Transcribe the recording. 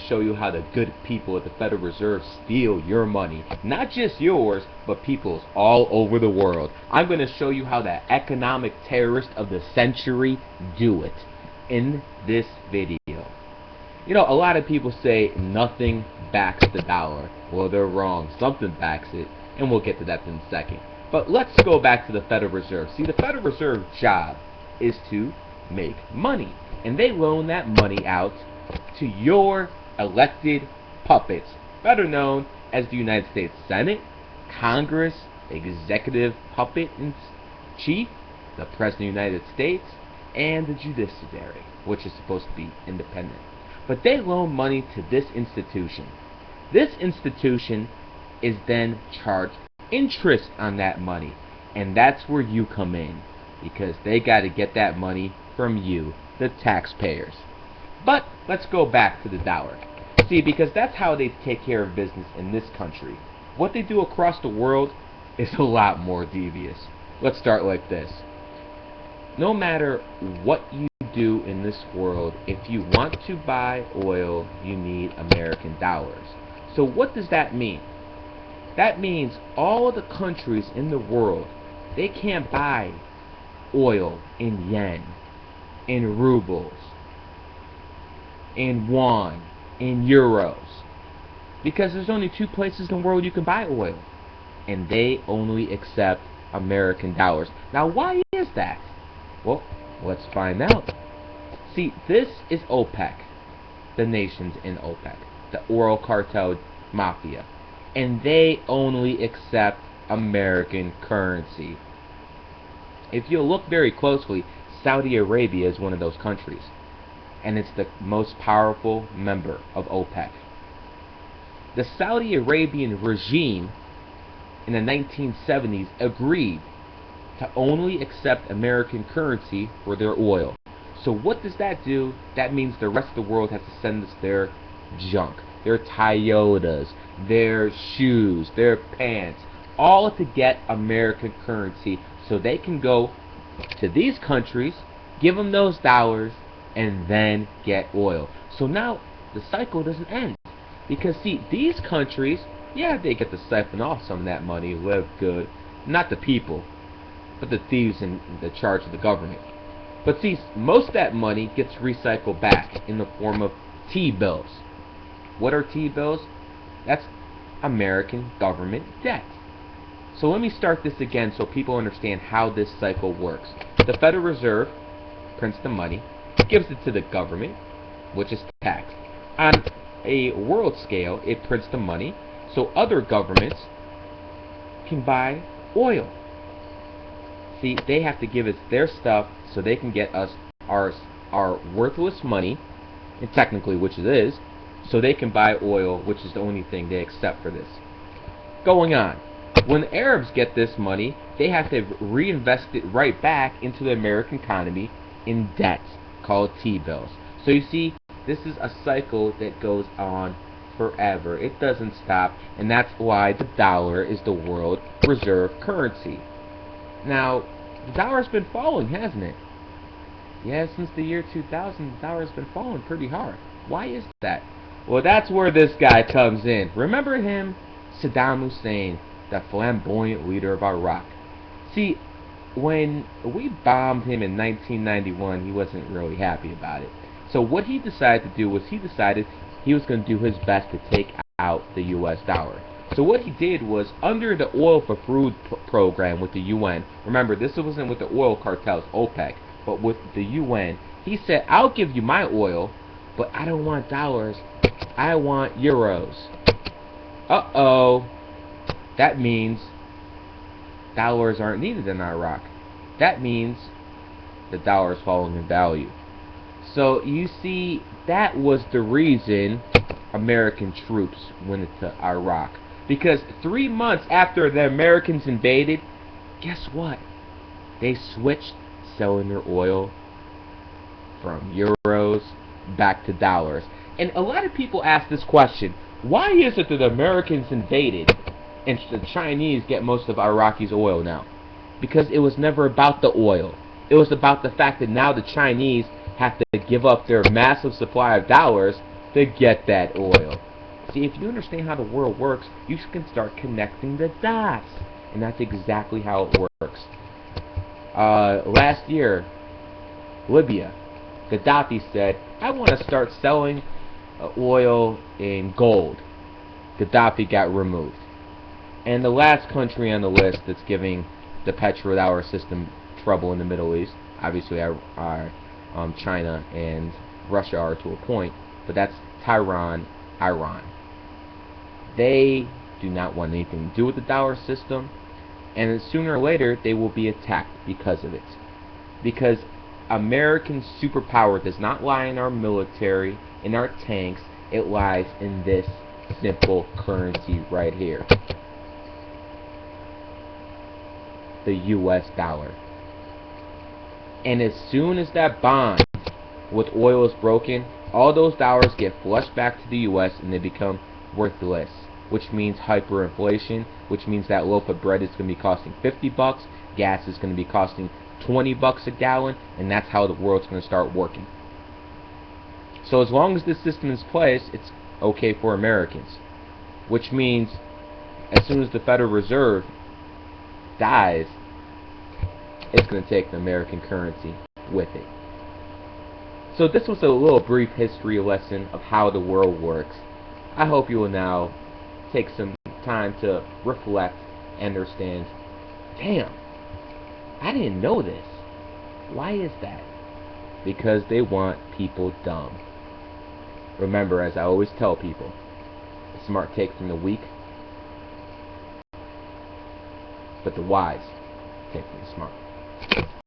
show you how the good people at the Federal Reserve steal your money. Not just yours, but people's all over the world. I'm going to show you how the economic terrorists of the century do it in this video. You know, a lot of people say nothing backs the dollar. Well, they're wrong. Something backs it, and we'll get to that in a second. But let's go back to the Federal Reserve. See, the Federal Reserve job is to make money, and they loan that money out to your elected puppets, better known as the United States Senate, Congress, executive puppet in chief, the President of the United States, and the judiciary, which is supposed to be independent. But they loan money to this institution. This institution is then charged interest on that money, and that's where you come in, because they got to get that money from you, the taxpayers. But let's go back to the dollar. See, because that's how they take care of business in this country. What they do across the world is a lot more devious. Let's start like this. No matter what you do in this world, if you want to buy oil, you need American dollars. So what does that mean? That means all the countries in the world, they can't buy oil in yen, in rubles, in won, in euros, because there's only two places in the world you can buy oil, and they only accept American dollars. Now, why is that? Well, let's find out. See, this is OPEC, the nations in OPEC, the oil cartel mafia, and they only accept American currency. If you look very closely, Saudi Arabia is one of those countries, and it's the most powerful member of OPEC. The Saudi Arabian regime in the 1970s agreed to only accept American currency for their oil. So what does that do? That means the rest of the world has to send us their junk, their Toyotas, their shoes, their pants, all to get American currency so they can go to these countries, give them those dollars, and then get oil. So now the cycle doesn't end. Because see, these countries, yeah, they get to siphon off some of that money, live good. Not the people, but the thieves in the charge of the government. But see, most of that money gets recycled back in the form of T-bills. What are T-bills? That's American government debt. So let me start this again so people understand how this cycle works. The Federal Reserve prints the money, gives it to the government, which is taxed. On a world scale, it prints the money so other governments can buy oil. See, they have to give us their stuff so they can get us our worthless money, and technically which it is, so they can buy oil, which is the only thing they accept for this. Going on. When the Arabs get this money, they have to reinvest it right back into the American economy in debt, called T-bills. So you see, this is a cycle that goes on forever. It doesn't stop, and that's why the dollar is the world reserve currency. Now, the dollar's been falling, hasn't it? Yeah, since the year 2000, the dollar's been falling pretty hard. Why is that? Well, that's where this guy comes in. Remember him? Saddam Hussein, the flamboyant leader of Iraq. See, when we bombed him in 1991, he wasn't really happy about it. So what he decided to do was he decided he was going to do his best to take out the US dollar. So what he did was, under the oil for food program with the UN, remember this wasn't with the oil cartels, OPEC, but with the UN, he said, I'll give you my oil, but I don't want dollars, I want euros. Uh-oh. That means dollars aren't needed in Iraq. That means the dollar is falling in value. So you see, that was the reason American troops went into Iraq. Because 3 months after the Americans invaded, guess what? They switched selling their oil from euros back to dollars. And a lot of people ask this question, why is it that the Americans invaded and the Chinese get most of Iraqi's oil now? Because it was never about the oil. It was about the fact that now the Chinese have to give up their massive supply of dollars to get that oil. See, if you understand how the world works, you can start connecting the dots. And that's exactly how it works. Last year, Libya, Gaddafi said, I want to start selling oil in gold. Gaddafi got removed. And the last country on the list that's giving the petrodollar system trouble in the Middle East, obviously China and Russia are to a point, but that's Iran. They do not want anything to do with the dollar system, and sooner or later they will be attacked because of it. Because American superpower does not lie in our military, in our tanks, it lies in this simple currency right here. The US dollar. And as soon as that bond with oil is broken, all those dollars get flushed back to the US and they become worthless, which means hyperinflation, which means that loaf of bread is going to be costing 50 bucks, gas is going to be costing 20 bucks a gallon, and that's how the world's going to start working. So as long as this system is in place, it's okay for Americans, which means as soon as the Federal Reserve dies, it's going to take the American currency with it. So this was a little brief history lesson of how the world works. I hope you will now take some time to reflect and understand, damn, I didn't know this. Why is that? Because they want people dumb. Remember, as I always tell people, the smart take from the weak, but the wise take from the smart.